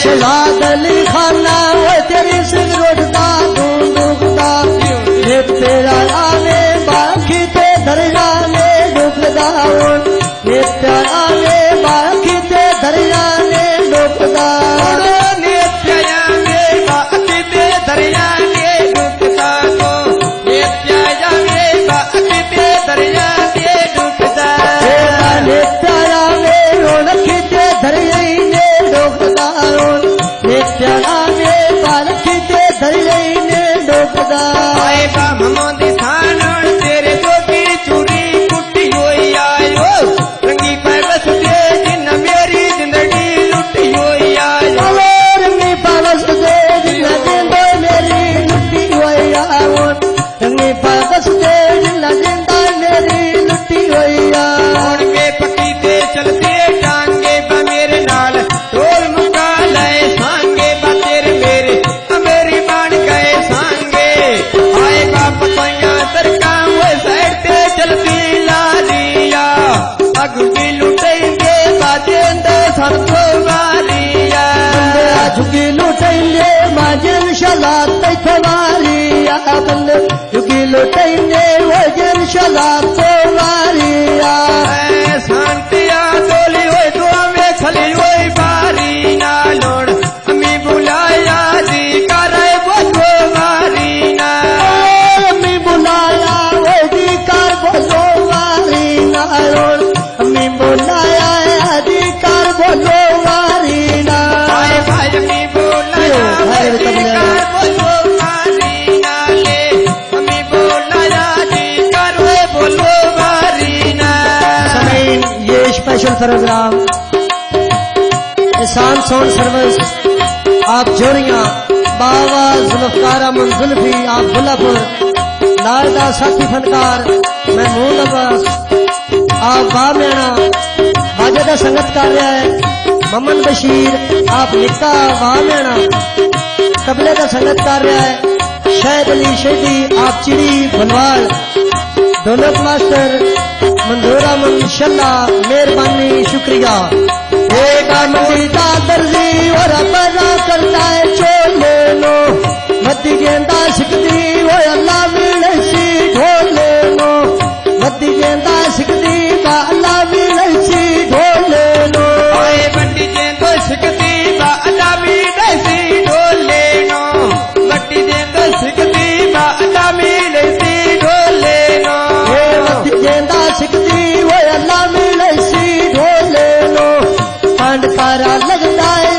शहजाद अली खाना वो तेरी सिंह रोटता तू दुखता ये तेरा आने बाकी ते दरिया में डूबदा ये तेरा आने बाकी ते दरिया में डूबदा नित्या में बाकी ते दरिया में डूबता को नित्या में बाकी ते दरिया में डूबता नित्या में रौनक ते दरिया में डूबदा नित्या में बालक ते दरिया में डूबदा आए बा मोदी थानण तेरे जोगी चूरी कुटी होई आयो रंगी पैबस दे जिन मेरी जिंदड़ी लुटी होई आयो रंगी पैबस दे जिन जिंदो मेरी लुटी होई आयो रंगी पैबस दे जिन जिंदा मेरी लुटी होई आयो के पक्की ते चलते टांगे बा मेरे नाल ढोल मुका लए सांगे बा तेरे मेरे मेरी मान गए सांगे आए बा पतैया सरका वो साइड ते चलती लालिया अग की लुटेंगे बाजेंदे सबको वारिया झुकी लुटेंगे माजन शलात तैथवारिया बंद झुकी लुटेंगे वजन शलात वारिया शांतिया डोली होई दुआ में खली होई बारी ना लोड़ अम्मी बुलाया जी करे बोलो मारी ना अम्मी बुलाया वो जी कर बोलो वारी ना अम्मी बुलाया जी कर बोलो वारी ना भाई भाई अम्मी बुलाया जी कर बोलो मारी ना ले अम्मी बुलाया जी करे बोलो मारी ना समीन ये स्पेशल प्रोग्राम एहसान साउंड सर्विस आप जोरियां बाबा जुल्फकार अमन जुल्फी आप बुलापुर नारदा साथी फनकार महमूद अब्बास आप बामेना बाजा संगत कर रहा है ममन बशीर आप निक्का बामेना तबले का संगत कर रहा है शहद अली शेदी आप चिड़ी बनवाल दौलत मास्टर मंजूरा मंशल्ला मेहरबानी शुक्रिया एक मंदिता दर्जी और अपना करता है चोले लो मद्दी गेंदा सिकदी वो अल्लाह मिलसी ढोले लो मद्दी गेंदा सिकदी बा अल्लाह मिलसी ढोले लो ओए बड्डी गेंदो सिकदी बा अल्लाह मिलसी ढोले नो बड्डी गेंदो सिकदी बा अल्लाह मिलसी ढोले नो मद्दी गेंदा सिकदी वो अल्लाह मिलसी ढोले लो पांड पारा लगता है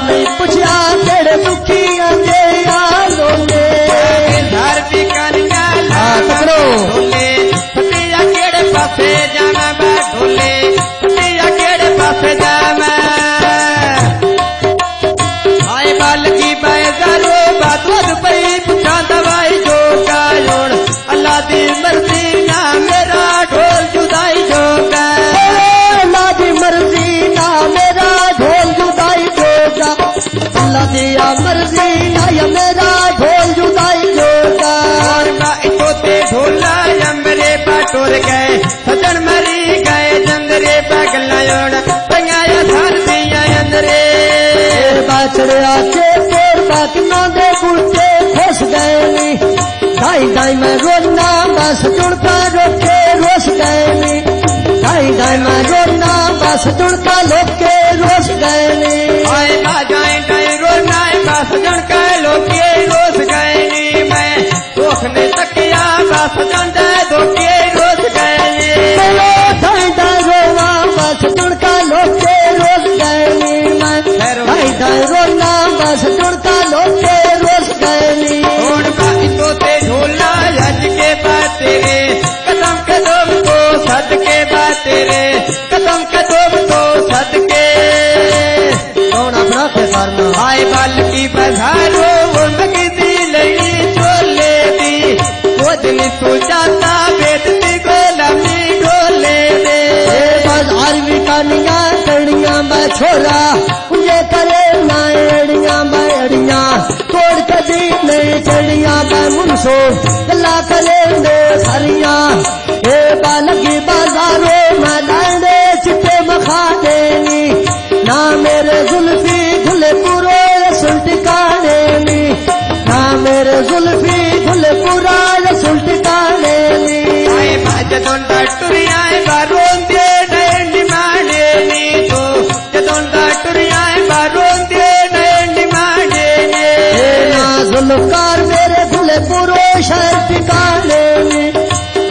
नहीं पूछा तेरे दुखिया दे लोले घर भी कनिया पकड़ो ढोले सतिया केड़े पासे जाना मैं ढोले सतिया केड़े पासे जाना आए बाल की बैजारो बात पई पूछा दवाई जो कायोड़ अल्लाह दी मर्जी ना मेरा ढोल जुदाई जो अल्लाह दी मर्जी ना मेरा ढोल जुदाई जोगा अल्लाह दिया मर्जी ना या मेरा ढोल जुदाई जोगा इतोते ढोला यमरे बाटोर गए सजन मरी गए जंदरे पगलायोड़ पंगाया धर दिया अंदरे बाचड़े आके तोर बाकना दे बूटे फंस गए नी ढाई ढाई में रोना बस जुड़ता रोके रोस गए नी ढाई ढाई में रोना बस जुड़ता लोके रोस गए नी आए बाजाए ढाई रोना बस जुड़का लोके रोस गए नी मैं दोखने तकिया बस जंदे धोके रोस गए नी ढाई ढाई रोना बस जुड़का लोके रोस गए नी मैं ढाई ढाई रोना बस जुड़का लोके रोस गए नी छोड़ बाकी तोते ढोला यज के बात तेरे कदम तो सद के बात तेरे कदम तो सद के कौन अपना के करना आए बाल की बधारो वो नगी दी लई चोले दी वो दिन तू जाता बेदती गोलामी डोले दे बाजार भी कानिया कड़िया मैं छोरा मुझे करे ना एड़िया मैं अड़िया तोड़ कदी नहीं चढ़िया मैं मुनसो गला करे दे हरिया ए बालगी बाजारो मैं डांडे चिट्टे मखा देनी ना मेरे जुल्फी धुले पूरो रसुल टिकाने नी ना मेरे जुल्फी धुले पूरा रसुल टिकाने नी आए बाज दोंडा टुरिया बारों दे डंडी माने नी तो दोंडा टुरिया बारों दे डंडी माने नी ना जुल्फकार मेरे भुले पूरो शहर टिकाने नी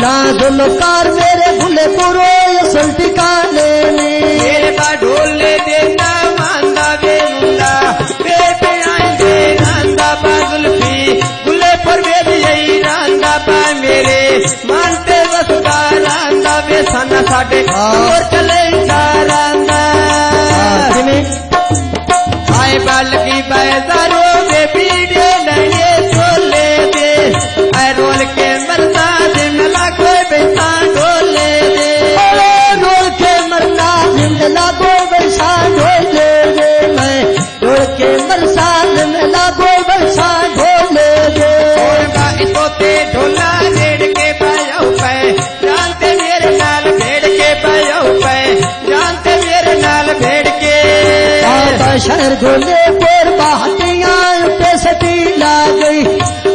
ना जुल्फकार मेरे भुले पूरो रसुल टिकाने नी मेरे बा ढोले देना मांदा बेनुला बेबे आएंगे रांदा बा जुल्फी गुले पर बेबी यही रांदा बा मेरे मानते वसदा रांदा वे साना साडे और चले रांदा आए बाल की बैजारो बेबी दे नये चोले दे आए रोल के मरदा दिन लागो बेसा ढोले दे रोल के मरना जिंद लागो बरसा ढोले दे मैं रोल के मरसा जिंद लागो बरसा ढोले दे और बाकी तोते ढोला रेड़ के पायो पे जानते मेरे नाल भेड़ के पायो पे जानते मेरे नाल भेड़ के बाबा शहर ढोले पर बाहटियां पे सटी ला गई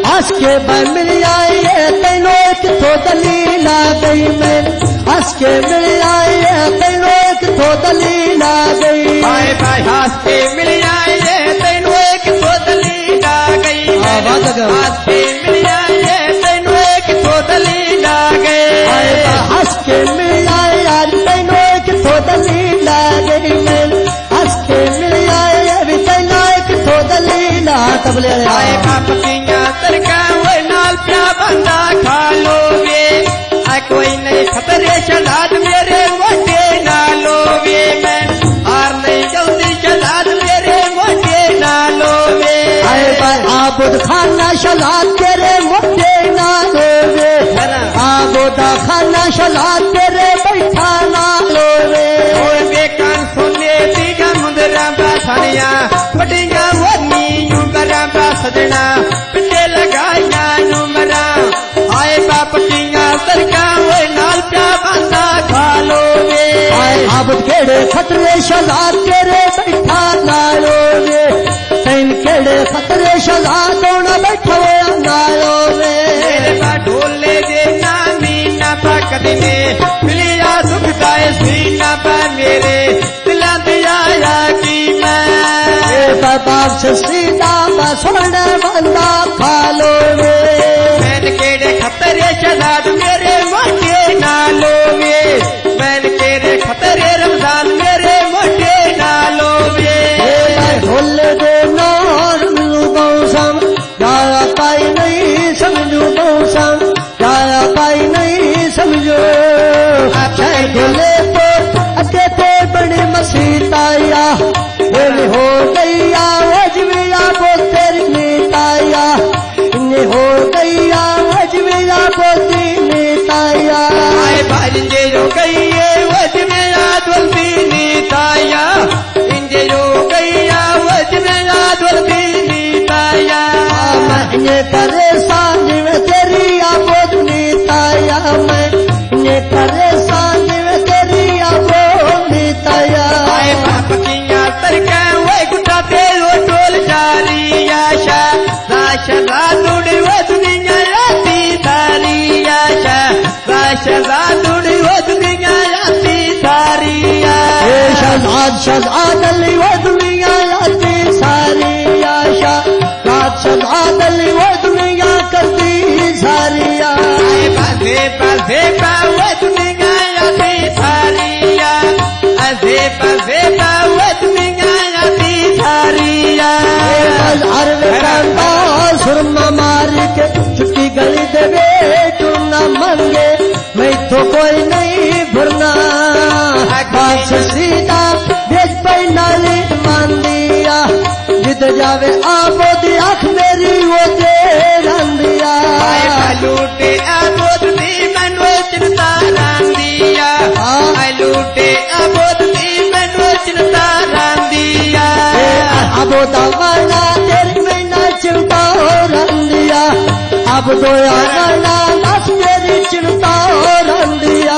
हंस के पर मिल आई तेनो किथो दलील आ गई मैं हंस के मिल आई तेनो किथो दलील आ गई भाई भाई हाथ के मिल आए तेनो एक बोतली आ गई आवाज अगर हाथ के मिल आए तेनो एक बोतली आ गए हंस के मिल आई आज तेनो किथो दलील आ गई मैं हंस के मिल आई अभी तेनो किथो दलील आ तबले आए बापतियां तरका वो नाल प्या बंदा खा लोगे आ कोई नहीं खतरे शलाद मेरे मोटे ना लोगे मैं हार नहीं जल्दी शलाद मेरे मोटे ना लोगे आए भाई आबुद खाना शलाद तेरे मोटे ना लोगे आबुद खाना शलाद तेरे बैठा ना लोगे और बेकान सुने दीगा मुंदरा बाथनिया बड़िया वनी यूबरा बासजना पिटे लगाया नुमरा आए बापतियां तरका वो नाल प्या बंदा खा लोगे आए आबुद केड़े खतरे शलाद तेरे बैठा ना लोगे तैन केड़े खतरे शलाद होना बैठा ना लोगे मेरे बा ढोले दे नामी ना पाकद में मिलिया दुख दाए सीना पा मेरे दिला दिया या की मैं बाप से सीधा बसवण बंदा खा लोगे मैंने केड़े खतरे शलाद मेरे मोटे ना लोगे मैंने केड़े खतरे रमजान मेरे मोटे ना लोगे ढोले ये करे सांझ में तेरी आबोदनी ताया मैं ये करे सांझ में तेरी आबोदनी ताया आए बाप किया तरका वो गुटा ते वो टोल जारी आशा राशा रादुड़ी वो दुनिया याती थारी आशा राशा रादुड़ी वो दुनिया याती थारी ये शहजाद शहजाद अली वो दुनिया याती सारी आशा रात शहजाद अली वो दुनिया करती सारी आए बाजे बाजे वो दुनिया याती थारी आजे बाजे वो दुनिया याती थारी हर वेकांदा सुरमा मार के छुट्टी गली देवे टूना मंगे मैं तो कोई नहीं भरना बात सीधा भेज पाई नाली मान दिया जिद जावे आबो दी आँख मेरी वो दे रंदिया लूटे आबोद दी मनो चिंता रांदिया लूटे आबोद दी मनो चिंता रांदिया आबो दावाना तेरी मैना चिंता रंदिया अब तो आना नाच तेरी चिंता रंदिया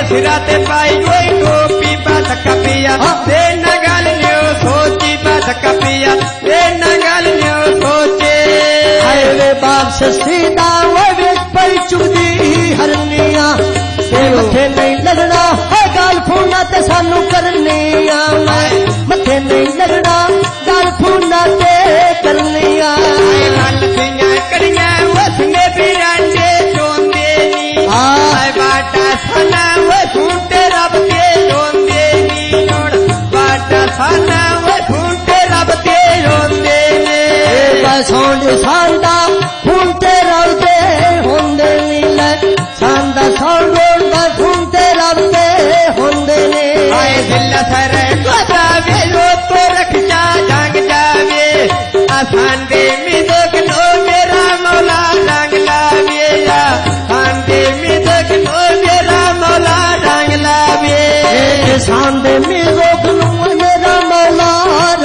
सिराते पाई कोई टोपी बात कपिया दे नगल न्यो सोची बात कपिया दे नगल न्यो सोचे वे बाप से सीधा वो वेच पर चुगदी हरनिया ते मथे नहीं लगना है गाल फूना ते सानू करनिया मथे नहीं लगना गाल फूना ते करनिया लाल सिंह करिया वसने बिरांडे चोंदे नी बाटा सना वो फूटे रब के चोंदे नी नोड़ बाटा सना वो फूटे रब के चोंदे ने सोंड सांदा फूटे रवते होंदे नीले सांदा सोंड फूटे रवते होंदे ने आए दिल सर जावे लो तो रख जा जाग जावे आसान दे मिदक नो मेरा मौला रंग लावे आसान दे मिदक नो मेरा मौला रंग लावे सांदे में रोकनू मेरा मौला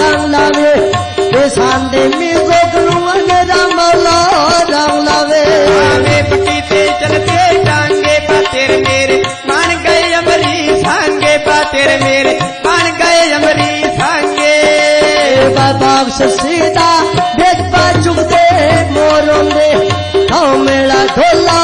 रंग लावे सांदे में रोकनू मेरा मौला रंग लावे आवे पट्टी ते चलते टांगे बातेर मेरे मान गए अमरी सांगे बातेर मेरे मान गए अमरी सांगे बाप से सीधा भेज पा चुकते मोरों दे खाओ मेरा ढोला